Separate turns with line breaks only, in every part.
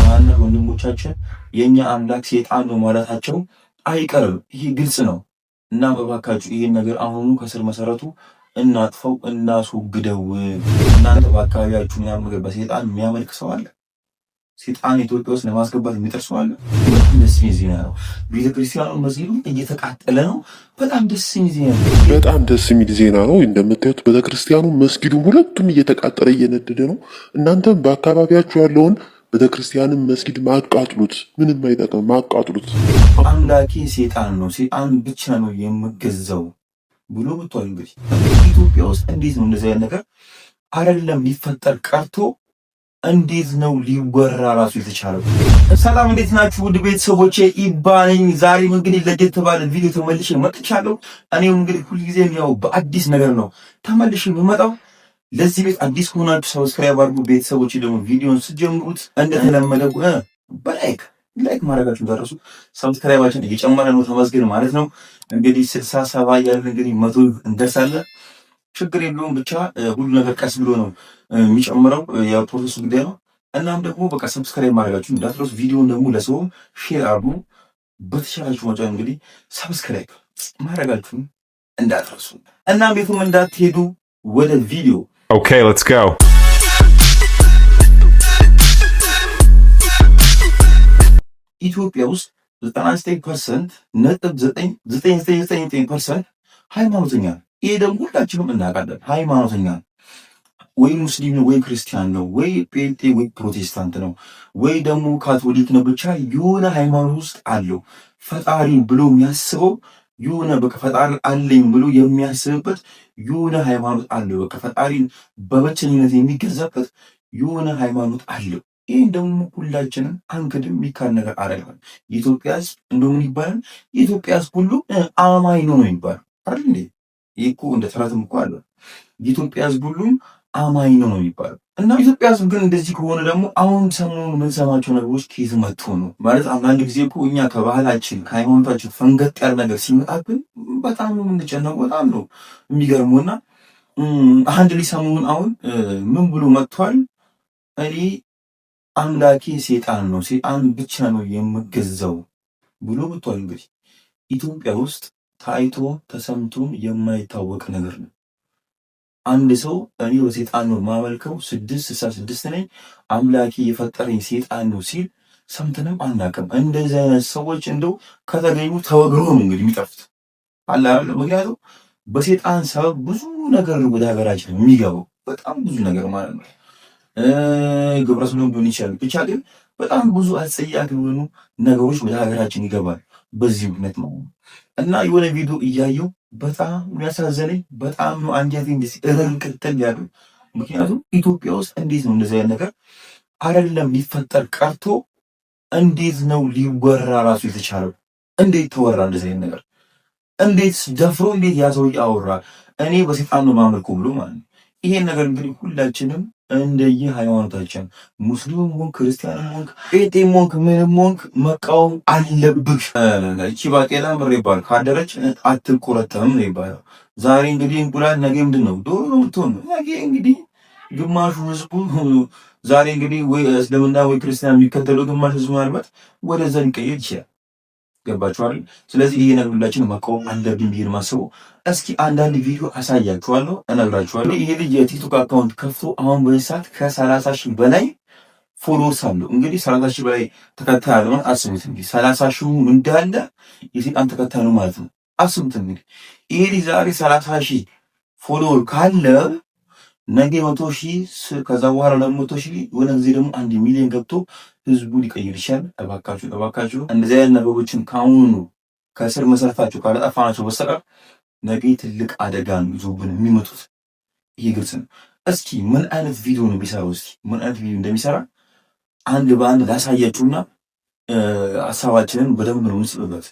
ማን ወንድሞቻችን የኛ አምላክ ሰይጣን ነው ማለታቸው አይቀርም። ይሄ ግልጽ ነው። እና በባካችሁ ይሄን ነገር አሁኑ ከስር መሰረቱ እናጥፈው፣ እናስወግደው። እናንተ በአካባቢያችሁ ምናምን ነገር በሰይጣን የሚያመልክ ሰው አለ? ሰይጣን ኢትዮጵያ ውስጥ ለማስገባት የሚጥር ሰው አለ? ደስ የሚል ዜና ነው። ቤተክርስቲያኑ መስጊዱ እየተቃጠለ ነው። በጣም ደስ የሚል ዜና ነው።
በጣም ደስ የሚል ዜና ነው። እንደምታዩት ቤተክርስቲያኑ መስጊዱ ሁለቱም እየተቃጠለ እየነደደ ነው። እናንተም በአካባቢያችሁ ያለውን ቤተክርስቲያንን መስጊድ ማቃጥሉት፣ ምንም አይጠቅም፣ ማቃጥሉት።
አምላኬ ሰይጣን ነው፣ ሰይጣን ብቻ ነው የምገዛው ብሎ ብቷል። እንግዲህ ኢትዮጵያ ውስጥ እንዴት ነው እንደዚህ አይነት ነገር አይደለም ሊፈጠር ቀርቶ እንዴት ነው ሊወራ ራሱ የተቻለው? ሰላም እንዴት ናችሁ ውድ ቤተሰቦቼ? ኢባነኝ ዛሬም እንግዲህ ለየት ባለ ቪዲዮ ተመልሼ መጥቻለሁ። እኔም እንግዲህ ሁልጊዜም ያው በአዲስ ነገር ነው ተመልሼ የምመጣው። ለዚህ ቤት አዲስ ከሆናችሁ ሰብስክራይብ አድርጉ። ቤተሰቦች ደግሞ ቪዲዮን ስትጀምሩት እንደተለመደው በላይክ ማድረጋችሁ እንዳትረሱ። ሰብስክራይባችን እየጨመረ ነው፣ ተመስገን ማለት ነው። እንግዲህ 67 ያለን እንግዲህ 100 እንደርሳለን። ችግር የለውም ብቻ ሁሉ ነገር ቀስ ብሎ ነው የሚጨምረው፣ የፕሮሰሱ ጉዳይ ነው። እናም ደግሞ በቃ ሰብስክራይብ ማድረጋችሁ እንዳትረሱ። ቪዲዮን ደግሞ ለሰውም ሼር አድርጉ። በተሻላችሁ መጫን እንግዲህ ሰብስክራይብ ማድረጋችሁን እንዳትረሱ። እናም ቤቱም እንዳትሄዱ ወደ ቪዲዮ
Okay, let's go.
ኢትዮጵያ ውስጥ 99.999% ሃይማኖተኛ ነው። ይሄ ደግሞ ሁላችንም እናውቃለን። ሃይማኖተኛ ነው ወይ ሙስሊም ነው ወይ ክርስቲያን ነው ወይ ጴንጤ ወይ ፕሮቴስታንት ነው ወይ ደግሞ ካቶሊክ ነው። ብቻ የሆነ ሃይማኖት ውስጥ አለው። ፈጣሪ ብሎ የሚያስበው የሆነ በቃ ፈጣሪ አለኝ ብሎ የሚያስብበት የሆነ ሃይማኖት አለው። በቃ ፈጣሪን በብቸኝነት የሚገዛበት የሆነ ሃይማኖት አለው። ይህን ደግሞ ሁላችንም አንክድም፣ የሚካድ ነገር አይደለም። የኢትዮጵያ ሕዝብ እንደምን ይባላል? የኢትዮጵያ ሕዝብ ሁሉ አማኝ ነው የሚባለው አይደል እንዴ? ይህ እኮ እንደ ተረትም እኮ አለ። የኢትዮጵያ ሕዝብ ሁሉ አማኝ ነው የሚባለው። እና ኢትዮጵያ ሕዝብ ግን እንደዚህ ከሆነ ደግሞ አሁን ሰሞኑን የምንሰማቸው ነገሮች ከየት መጥቶ ነው ማለት? አንዳንድ ጊዜ እኮ እኛ ከባህላችን ከሃይማኖታችን ፈንገጥ ያለ ነገር ሲመጣብን በጣም ነው የምንጨነቀው። በጣም ነው የሚገርመውና አንድ ልጅ ሰሞኑን አሁን ምን ብሎ መጥቷል? እኔ አምላኬ ሰይጣን ነው፣ ሰይጣን ብቻ ነው የምገዛው ብሎ መጥቷል። እንግዲህ ኢትዮጵያ ውስጥ ታይቶ ተሰምቶም የማይታወቅ ነገር ነው። አንድ ሰው እኔ በሰይጣን ነው ማመልከው 666 ነኝ አምላኬ የፈጠረኝ ሰይጣን ነው ሲል ሰምተንም አናውቅም። እንደዚህ አይነት ሰዎች እንደው ከተገኙ ተወግሮ ነው እንግዲህ የሚጠፉት አለ። ምክንያቱም በሰይጣን ሰበብ ብዙ ነገር ወደ ሀገራችን የሚገባው በጣም ብዙ ነገር ማለት ነው። ግብረ ሰዶም ሊሆን ይችላል። ብቻ ግን በጣም ብዙ አጸያፊ የሆኑ ነገሮች ወደ ሀገራችን ይገባል በዚህ ምክንያት ነው። እና የሆነ ቪዲዮ እያየው በጣም የሚያሳዘነኝ በጣም ነው አንጀቴ እንደዚህ እርንቅጥል ያለው። ምክንያቱም ኢትዮጵያ ውስጥ እንዴት ነው እንደዚህ አይነት ነገር አይደለም ሊፈጠር ቀርቶ እንዴት ነው ሊወራ ራሱ የተቻለው? እንዴት ተወራ እንደዚህ አይነት ነገር? እንዴት ደፍሮ እንዴት ያ ሰውዬ አወራ? እኔ በሰይጣን ነው ማመልከው ብሎ ማለት ነው። ይሄን ነገር እንግዲህ ሁላችንም እንደየ ሃይማኖታችን ሙስሊምም ሆንክ ክርስቲያንም ሆንክ ጴንጤም ሆንክ ምንም ሆንክ መቃወም አለብህ። እቺ ባቄላ ምር ይባል ካደረች አትቆረጠምም ነው ይባላል። ዛሬ እንግዲህ እንቁላል ነገ ምንድን ነው ዶሮ ብትሆን ነገ እንግዲህ ግማሹ ህዝቡ ዛሬ እንግዲህ ወይ እስልምና ወይ ክርስቲያን የሚከተለው ግማሽ ህዝቡ ምናልባት ወደዛ ሊቀየር ይችላል። ገባችኋል? ስለዚህ ይሄ ነገር ሁላችን መቃወም አለብን ብዬ ነው የማስበው። እስኪ አንዳንድ ቪዲዮ አሳያችኋለሁ፣ እነግራችኋለሁ። ይሄ ልጅ የቲክቶክ አካውንት ከፍቶ አሁን በዚህ ሰዓት ከ30 ሺህ በላይ ፎሎወርስ አለው። እንግዲህ 30 ሺህ በላይ ተከታይ አለው። አስቡት እንግዲህ 30 ሺህ እንዳለ የሰይጣን ተከታይ ነው ማለት ነው። አስቡት እንግዲህ ይሄ ልጅ ዛሬ 30 ሺህ ፎሎወር ካለ ነገ 100 ሺህ ከዛ በኋላ 200 ሺህ የሆነ ጊዜ ደግሞ 1 ሚሊዮን ገብቶ ህዝቡ ሊቀይር ይችላል። እባካችሁ እንደዚህ አይነት ነገሮችን ከአሁኑ ከስር መሰረታቸው ካላጠፋናቸው በስተቀር ነገ ትልቅ አደጋ ነው ይዞብን የሚመጡት። ይሄ ግልጽ ነው። እስኪ ምን አይነት ቪዲዮ ነው ቢሰራው? እስኪ ምን አይነት ቪዲዮ እንደሚሰራ አንድ በአንድ ላሳያችሁና ሀሳባችንን በደንብ ነው የምንጽፍበት።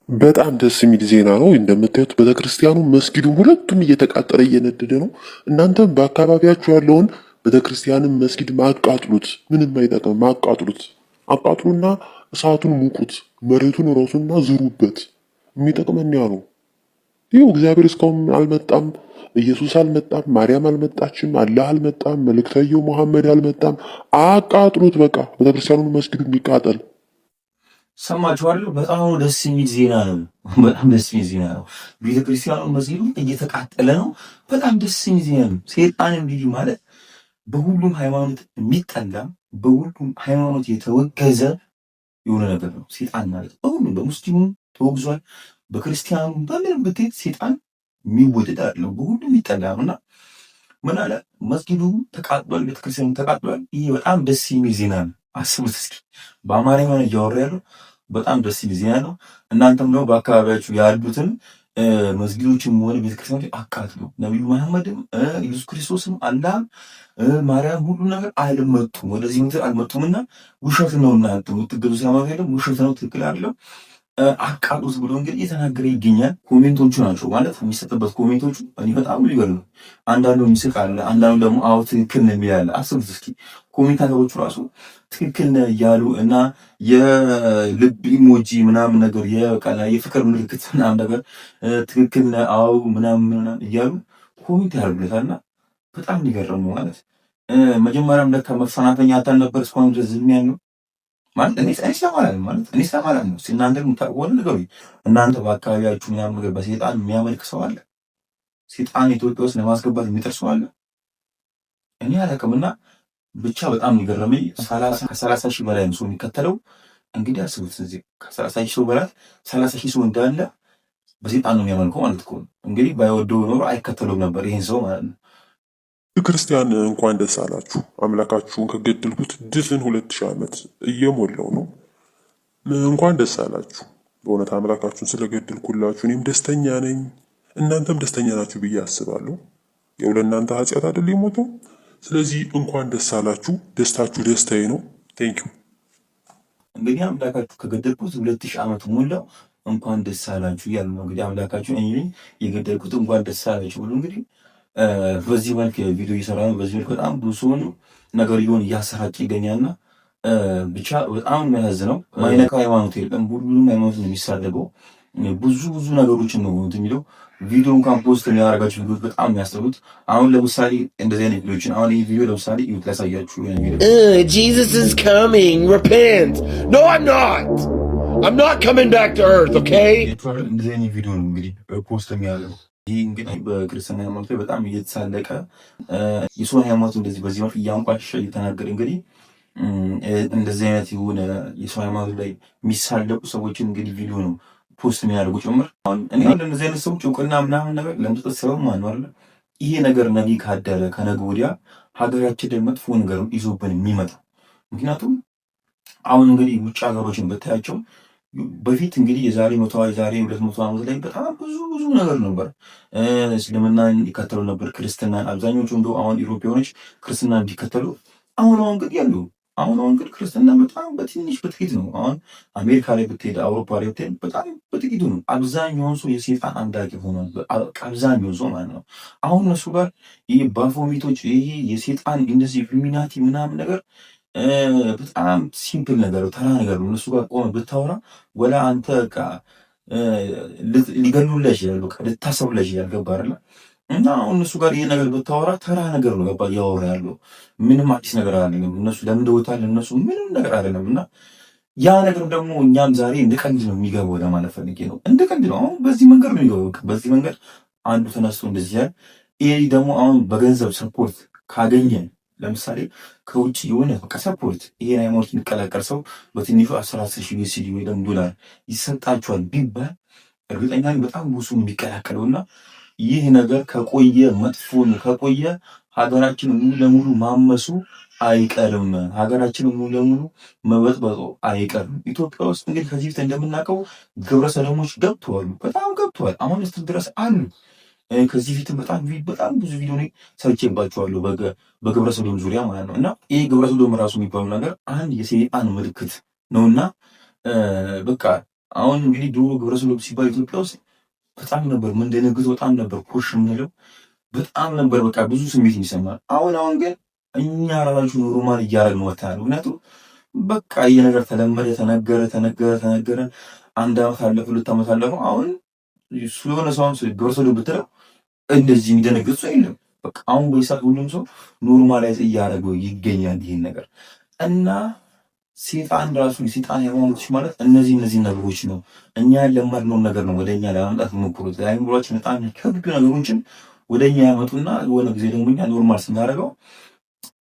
በጣም ደስ የሚል ዜና ነው። እንደምታዩት ቤተክርስቲያኑ መስጊዱ ሁለቱም እየተቃጠለ እየነደደ ነው። እናንተም በአካባቢያችሁ ያለውን ቤተክርስቲያንን መስጊድ ማቃጥሉት፣ ምንም አይጠቅም፣ ማቃጥሉት። አቃጥሉና እሳቱን ሙቁት፣ መሬቱን ራሱና ዝሩበት። የሚጠቅመን ያ ነው። ይኸው እግዚአብሔር እስካሁን አልመጣም፣ ኢየሱስ አልመጣም፣ ማርያም አልመጣችም፣ አላህ አልመጣም፣ መልእክተኛው መሐመድ አልመጣም። አቃጥሉት በቃ ቤተክርስቲያኑን መስጊዱ የሚቃጠል።
ሰማችኋል? በጣም ደስ የሚል ዜና ነው። በጣም ደስ የሚል ዜና ነው። ቤተክርስቲያኑ መስጊዱ እየተቃጠለ ነው። በጣም ደስ የሚል ዜና ነው። ሴጣን እንግዲህ ማለት በሁሉም ሃይማኖት የሚጠላ በሁሉም ሃይማኖት የተወገዘ የሆነ ነገር ነው። ሴጣን ማለት በሁሉም በሙስሊሙም ተወግዟል፣ በክርስቲያኑ በምንም ብትሄድ ሴጣን የሚወደድ አይደለም፣ በሁሉም ይጠላ ነው እና ምን አለ መስጊዱ ተቃጥሏል፣ ቤተክርስቲያኑ ተቃጥሏል። ይሄ በጣም ደስ የሚል ዜና ነው። አስቡት እስኪ በአማርኛ ነው እያወራ ያለው። በጣም ደስ የሚል ዜና ነው። እናንተም ደግሞ በአካባቢያችሁ ያሉትን መስጊዶችም ሆነ ቤተክርስቲያኖች አቃጥሉ። ነቢዩ መሐመድም ኢየሱስ ክርስቶስም አላህም ማርያም ሁሉ ነገር አልመጡም፣ ወደዚህ ምድር አልመጡምና ውሸት ነው እናንተ የምትገዙ ሲያመት የለም ውሸት ነው፣ ትክክል አይደለም አቃጡት ብሎ እንግዲህ እየተናገረ ይገኛል። ኮሜንቶቹ ናቸው ማለት የሚሰጥበት ኮሜንቶቹ እኔ በጣም ሊገርም ነው። አንዳንዱ የሚስቅ አለ፣ አንዳንዱ ደግሞ አዎ ትክክል ነው የሚል አለ። አስቡት እስኪ ኮሜንታተሮቹ ራሱ ትክክል ነው እያሉ እና የልብ ኢሞጂ ምናምን ነገር የፍቅር ምልክት ምናምን ነገር ትክክል ነው አዎ ምናምን እያሉ ኮሜንት ያደርጉለታልና በጣም ሊገርም ነው ማለት መጀመሪያም ለካ መፈናፈኛ አታል ነበር እስካሁን ድረስ ዝም ያለው ማለት እኔ ሰማላለም ማለት እኔ ሰማላለም ነው። እናንተ የምታውቁ ነገሩ እናንተ በአካባቢያችሁ ምናምን ነገር በሴጣን የሚያመልክ ሰው አለ? ሴጣን ኢትዮጵያ ውስጥ ለማስገባት የሚጥር ሰው አለ? እኔ አላውቅምና ብቻ በጣም የገረመኝ ከሰላሳ ሺህ በላይ ሰው የሚከተለው እንግዲህ አስቡት። እዚህ ከሰላሳ ሺህ ሰው በላይ 30 ሺህ ሰው እንዳለ በሴጣን ነው የሚያመልከው ማለት እኮ እንግዲህ ባይወደው ኖሮ አይከተለውም ነበር ይሄን ሰው ማለት ነው።
ክርስቲያን እንኳን ደስ አላችሁ። አምላካችሁን ከገደልኩት ድፍን 2000 ዓመት እየሞላው ነው። እንኳን ደስ አላችሁ። በእውነት አምላካችሁን ስለገደልኩላችሁ እኔም ደስተኛ ነኝ፣ እናንተም ደስተኛ ናችሁ ብዬ አስባለሁ። ያው ለእናንተ ኃጢአት አይደል የሞተው። ስለዚህ እንኳን ደስ አላችሁ። ደስታችሁ ደስታዬ ነው። ቴንኪዩ።
እንግዲህ አምላካችሁ ከገደልኩት 2000 ዓመት ሞላው፣ እንኳን ደስ አላችሁ እያሉ ነው እንግዲህ አምላካችሁ እኔ የገደልኩት እንኳን ደስ አላችሁ ብሎ እንግዲህ በዚህ መልክ ቪዲዮ እየሰራ ነው። በዚህ መልክ በጣም ብዙ ሰውን ነገርየውን እያሰራጨ ይገኛልና ብቻ በጣም የሚያሳዝነው ማይነካ ሃይማኖት የለም። ሁሉም ሃይማኖት ነው የሚሳደበው። ብዙ ነገሮችን ነው የሚለው ቪዲዮ እንኳን ፖስት የሚያደርጋቸው ቪዲዮች በጣም የሚያስጠሉት። አሁን ለምሳሌ እንደዚህ አይነት ቪዲዮችን አሁን ይህ ቪዲዮ ለምሳሌ ይሁት ላሳያችሁ።
Jesus is coming, repent. No, I'm not coming back to earth, okay?
እንደዚህ አይነት ቪዲዮ ነው እንግዲህ ፖስት የሚያደርገው። ይህ እንግዲህ በክርስትና ሃይማኖት ላይ በጣም እየተሳለቀ የሰውን ሃይማኖት እንደዚህ በዚህ መልክ እያንቋሸ እየተናገረ እንግዲህ እንደዚህ አይነት የሆነ የሰው ሃይማኖት ላይ የሚሳለቁ ሰዎችን እንግዲህ ቪዲዮ ነው ፖስት የሚያደርጉ ጭምር። አሁን እኔ እንደዚህ አይነት ሰዎች እውቅና ምናምን ነገር ለምጠጥ ሰበብ ማን ነው አይደል? ይሄ ነገር ነገ ካደረ ከነገ ወዲያ ሀገራችን ላይ መጥፎ ነገር ይዞብን የሚመጣ ምክንያቱም አሁን እንግዲህ ውጭ ሀገሮችን ብታያቸው በፊት እንግዲህ የዛሬ 200 ዓመት ላይ በጣም ብዙ ነገር ነበር። እስልምናን ይከተሉ ነበር፣ ክርስትናን አብዛኞቹ እንደው አሁን ኢሮፓውያኖች ክርስትና እንዲከተሉ አሁን ግን ያሉ አሁን ግን ክርስትና በጣም በጥቂት ነው። አሁን አሜሪካ ላይ ብትሄድ፣ አውሮፓ ላይ ብትሄድ በጣም በጥቂቱ ነው። አብዛኛውን ሰው የሴጣን አምላኪ ሆኗል። አብዛኛውን ሰው ማለት ነው። አሁን እነሱ ጋር ይህ ባፎሚቶች ይሄ የሴጣን እንደዚህ ኢሉሚናቲ ምናምን ነገር በጣም ሲምፕል ነገር ተራ ነገር ነው። እነሱ ጋር ቆመ ብታወራ ወላ አንተ በቃ ሊገሉልህ ይችላል፣ በቃ ልታሰሩልህ ይችላል። ገባህ አይደል? እና አሁን እነሱ ጋር ይሄ ነገር ብታወራ ተራ ነገር ነው። ገባህ? እያወራ ያለው ምንም አዲስ ነገር አይደለም። እነሱ ለምደውታል፣ እነሱ ምንም ነገር አይደለም። እና ያ ነገር ደግሞ እኛም ዛሬ እንደ ቀልድ ነው የሚገባው ለማለት ፈልጌ ነው። እንደ ቀልድ ነው። አሁን በዚህ መንገድ ነው የሚገባው። በዚህ መንገድ አንዱ ተነስቶ እንደዚህ ያለ ይሄ ደግሞ አሁን በገንዘብ ሰፖርት ካገኘ ለምሳሌ ከውጭ የሆነ በቃ ሰፖርት ይሄን ሃይማኖት የሚቀላቀል ሰው በትንሹ 10 ሺህ ዩኤስዲ ወይ ደግሞ ዶላር ይሰጣቸዋል ቢባል እርግጠኛ በጣም ብዙ የሚቀላቀለውና ይህ ነገር ከቆየ መጥፎን ከቆየ ሀገራችን ሙሉ ለሙሉ ማመሱ አይቀርም። ሀገራችን ሙሉ ለሙሉ መበጥበጡ አይቀርም። ኢትዮጵያ ውስጥ እንግዲህ ከዚህ በፊት እንደምናውቀው ግብረ ሰዶሞች ገብተዋል፣ በጣም ገብተዋል። አሁን እስቲ ድረስ አሉ። ከዚህ ፊትም በጣም ብዙ ቪዲዮ ላይ ሰርቼባቸዋለሁ በግብረ ሰዶም ዙሪያ ማለት ነው። እና ይህ ግብረ ሰዶም ራሱ የሚባለው ነገር አንድ የሰይጣን ምልክት ነውና በቃ አሁን እንግዲህ ድሮ ግብረ ሰዶም ሲባል ኢትዮጵያ ውስጥ በጣም ነበር ምንደነግጠው፣ በጣም ነበር ኮሽ የምንለው፣ በጣም ነበር በቃ ብዙ ስሜት ይሰማል። አሁን ግን እኛ ራሳችን ኖርማል እያደረግን ወጥተናል። ምክንያቱም በቃ ይሄ ነገር ተለመደ፣ ተነገረ። 1 ዓመት አለፈ፣ 2 ዓመት አለፈ። አሁን ስለሆነ ሰውን ዶርሶ ብትለው እንደዚህ የሚደነግጥ ሰው የለም። በቃ አሁን በይሳት ሁሉም ሰው ኖርማላይዝ እያደረገው ይገኛል ይሄን ነገር እና ሴጣን ራሱ ሴጣን ሃይማኖቶች ማለት እነዚህ ነገሮች ነው። እኛ ያለመድነውን ነገር ነው ወደኛ ለማምጣት የሚሞክሩት። አይምሮአችን በጣም ከብዱ ነገሮችን ወደኛ ያመጡና የሆነ ጊዜ ደግሞ እኛ ኖርማል ስናደርገው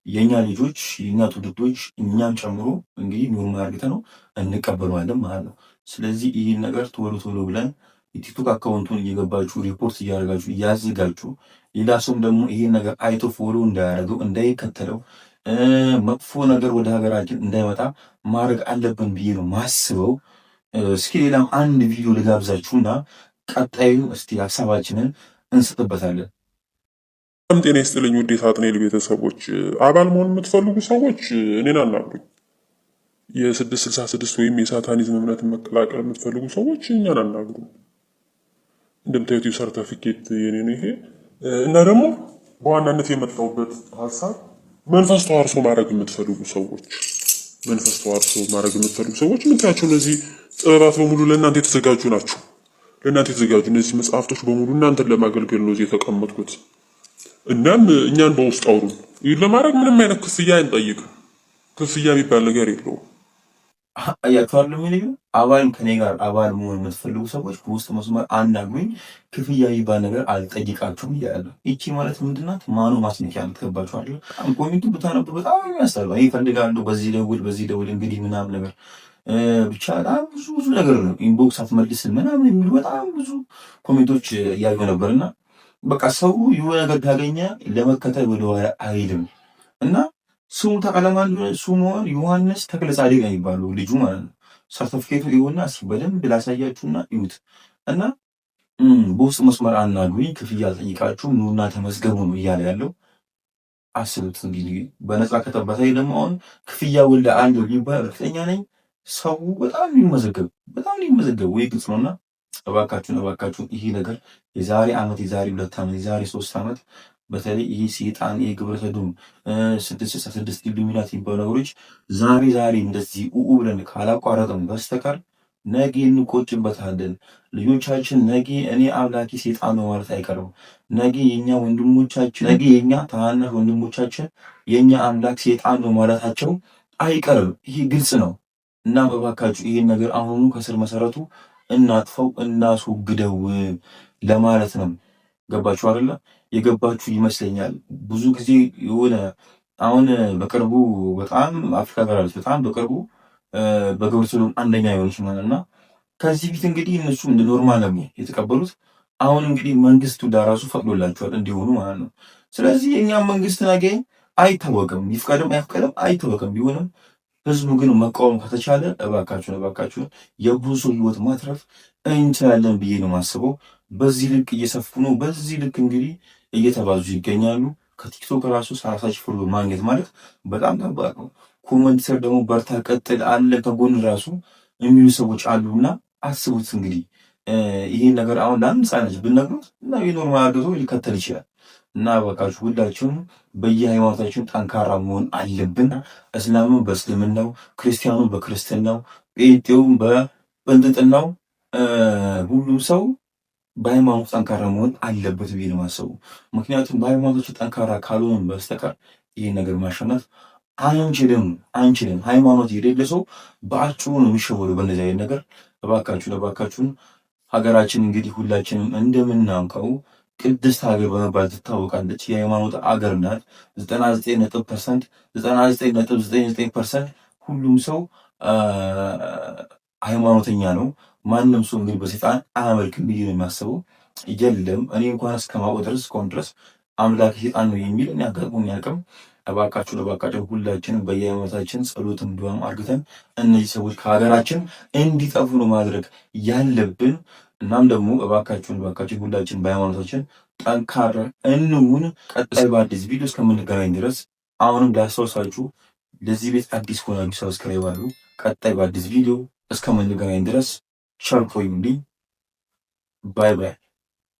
የኛ ልጆች የኛ ትውልዶች እኛም ጨምሮ እንግዲህ ኖርማል አድርገን ነው እንቀበለዋለን ማለት ነው። ስለዚህ ይህን ነገር ቶሎ ብለን የቲክቶክ አካውንቱን እየገባችሁ ሪፖርት እያደረጋችሁ እያዘጋችሁ ሌላ ሰውም ደግሞ ይሄን ነገር አይቶ ፎሎ እንዳያደርገው እንዳይከተለው መጥፎ ነገር ወደ ሀገራችን እንዳይመጣ ማድረግ አለብን ብዬ ነው ማስበው። እስኪ ሌላም አንድ ቪዲዮ ልጋብዛችሁና ቀጣዩ እስቲ ሀሳባችንን እንስጥበታለን።
በጣም ጤና ይስጥልኝ ውድ የሳጥናኤል ቤተሰቦች፣ አባል መሆን የምትፈልጉ ሰዎች እኔን አናግሩኝ። የ666 ወይም የሳታኒዝም እምነትን መቀላቀል የምትፈልጉ ሰዎች እኛን አናግሩ። እንደምታዩት ሰርተፊኬት የኔ ነው ይሄ። እና ደግሞ በዋናነት የመጣሁበት ሀሳብ መንፈስ ተዋርሶ ማድረግ የምትፈልጉ ሰዎች የምታያቸው እነዚህ ጥበባት በሙሉ ለእናንተ የተዘጋጁ ናቸው። እነዚህ መጽሐፍቶች በሙሉ እናንተን ለማገልገል ነው እዚህ የተቀመጥኩት። እናም እኛን በውስጥ አውሩን። ይህን ለማድረግ ምንም አይነት ክፍያ አንጠይቅም። ክፍያ የሚባል ነገር የለውም።
አያችኋለሁ ምን አባልም ከኔ ጋር አባል መሆን የምትፈልጉ ሰዎች በውስጥ መስመር አናግሩኝ። ክፍያ የሚባል ነገር አልጠይቃችሁም እያለ ይቺ ማለት ምንድናት? ማኑ ማስነኪያ ልትገባችኋል። በጣም ኮሚኒቲ ብታነቡ በጣም ያስጠላ። ይህ ፈልጋለሁ በዚህ ደውል እንግዲህ ምናምን ነገር ብቻ በጣም ብዙ ነገር ነው። ኢንቦክስ አትመልስም ምናምን የሚሉ በጣም ብዙ ኮሜንቶች እያዩ ነበርና በቃ ሰው የሆነ ነገር ካገኘ ለመከተል ወደኋላ አይልም እና ስሙ ተቀለማን ስሙ ዮሐንስ ተክለ ጻድቅ ነው የሚባለው ልጁ ማለት ነው። ሰርተፊኬቱ ይሁንና እስኪ በደንብ ላሳያችሁና እዩት እና በውስጥ መስመር አናግሩኝ፣ ክፍያ አልጠይቃችሁም፣ ኑና ተመዝገቡ ነው እያለ ያለው። አስቡት እንግዲህ በነፃ ከተባታይ ደግሞ አሁን ክፍያ ወልደ አንድ ሊባል እርግጠኛ ነኝ ሰው በጣም ሊመዘገብ ወይ ግልጽ ነውና እባካችሁን ይሄ ነገር የዛሬ ዓመት የዛሬ 2 ዓመት የዛሬ 3 ዓመት በተለይ ይሄ ሴጣን የግብረ ሰዶም 666 ኢሉሚናት የሚባሉ ነገሮች ዛሬ እንደዚህ ብለን ካላቋረጥን በስተቀር ነገ እንቆጭበታለን። ልጆቻችን ነገ እኔ አምላኪ ሴጣን ነው ማለት አይቀርም። ነገ የኛ ታናናሽ ወንድሞቻችን የኛ አምላክ ሴጣን ነው ማለታቸው አይቀርም። ይሄ ግልጽ ነው እና በባካችሁ ይሄን ነገር አሁኑ ከስር መሰረቱ እናጥፈው፣ እናስወግደው ለማለት ነው። ገባችሁ አይደለ? የገባችሁ ይመስለኛል። ብዙ ጊዜ የሆነ አሁን በቅርቡ በጣም አፍሪካ ሀገራች በጣም በቅርቡ በግብረ ሰዶም አንደኛ የሆነች ማለት እና ከዚህ ፊት እንግዲህ እነሱ እንደ ኖርማል ነው የተቀበሉት። አሁን እንግዲህ መንግስቱ ዳራሱ ፈቅዶላቸዋል እንዲሆኑ ማለት ነው። ስለዚህ የእኛም መንግስት ነገ አይታወቅም፣ ይፍቀድም አይፍቀድም አይታወቅም። ቢሆንም ህዝቡ ግን መቃወም ከተቻለ እባካችሁን የብዙ ህይወት ማትረፍ እንችላለን ብዬ ነው የማስበው። በዚህ ልክ እየሰፉ ነው። በዚህ ልክ እንግዲህ እየተባዙ ይገኛሉ። ከቲክቶክ ራሱ 30 ሺህ ፎሎወር ማግኘት ማለት በጣም ከባድ ነው። ኮመንት ስር ደግሞ በርታ ቀጥል አለ ከጎን ራሱ የሚሉ ሰዎች አሉና አስቡት እንግዲህ ይሄን ነገር አሁን ለአንድ ሳይነች ብንነግሩት እና የኖርማል አድርጎ ሊከተል ይችላል። እና በቃችሁ ሁላችሁም በየሃይማኖታችን ጠንካራ መሆን አለብን። እስላሙን በእስልምናው፣ ክርስቲያኑን በክርስትናው፣ ጴንጤውም በጴንጥጥናው ሁሉም ሰው በሃይማኖት ጠንካራ መሆን አለበት ብዬ ነው የማስበው። ምክንያቱም በሃይማኖቶች ጠንካራ ካልሆን በስተቀር ይህን ነገር ማሸነፍ አንችልም። ሃይማኖት የሌለ ሰው በአጭሩ ነው የሚሸወደው በእነዚህ አይነት ነገር። እባካችሁን ሀገራችን እንግዲህ ሁላችንም እንደምናውቀው ቅድስት ሀገር በመባል ትታወቃለች። የሃይማኖት አገር ናት። 99.99% ሁሉም ሰው ሃይማኖተኛ ነው። ማንም ሰው እንግዲህ በሰይጣን አያመልክም ብዬ ነው የሚያስበው። የለም እኔ እንኳን እስከማውቀው እስካሁን ድረስ አምላክ ሰይጣን ነው የሚል እኔ አጋጥሞኝ አያውቅም። እባካችሁ ሁላችንም በየሃይማኖታችን ጸሎትም ዱዓም አድርገን እነዚህ ሰዎች ከሀገራችን እንዲጠፉ ነው ማድረግ ያለብን። እናም ደግሞ እባካችሁን ሁላችን በሃይማኖታችን ጠንካራ እንሁን። ቀጣይ በአዲስ ቪዲዮ እስከምንገናኝ ድረስ አሁንም ላስታውሳችሁ፣ ለዚህ ቤት አዲስ ሆናችሁ ሰብስክራይብ አድርጉ። ቀጣይ በአዲስ ቪዲዮ እስከምንገናኝ ድረስ ቸር ቆዩልኝ። ባይ ባይ።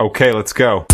Okay, let's go.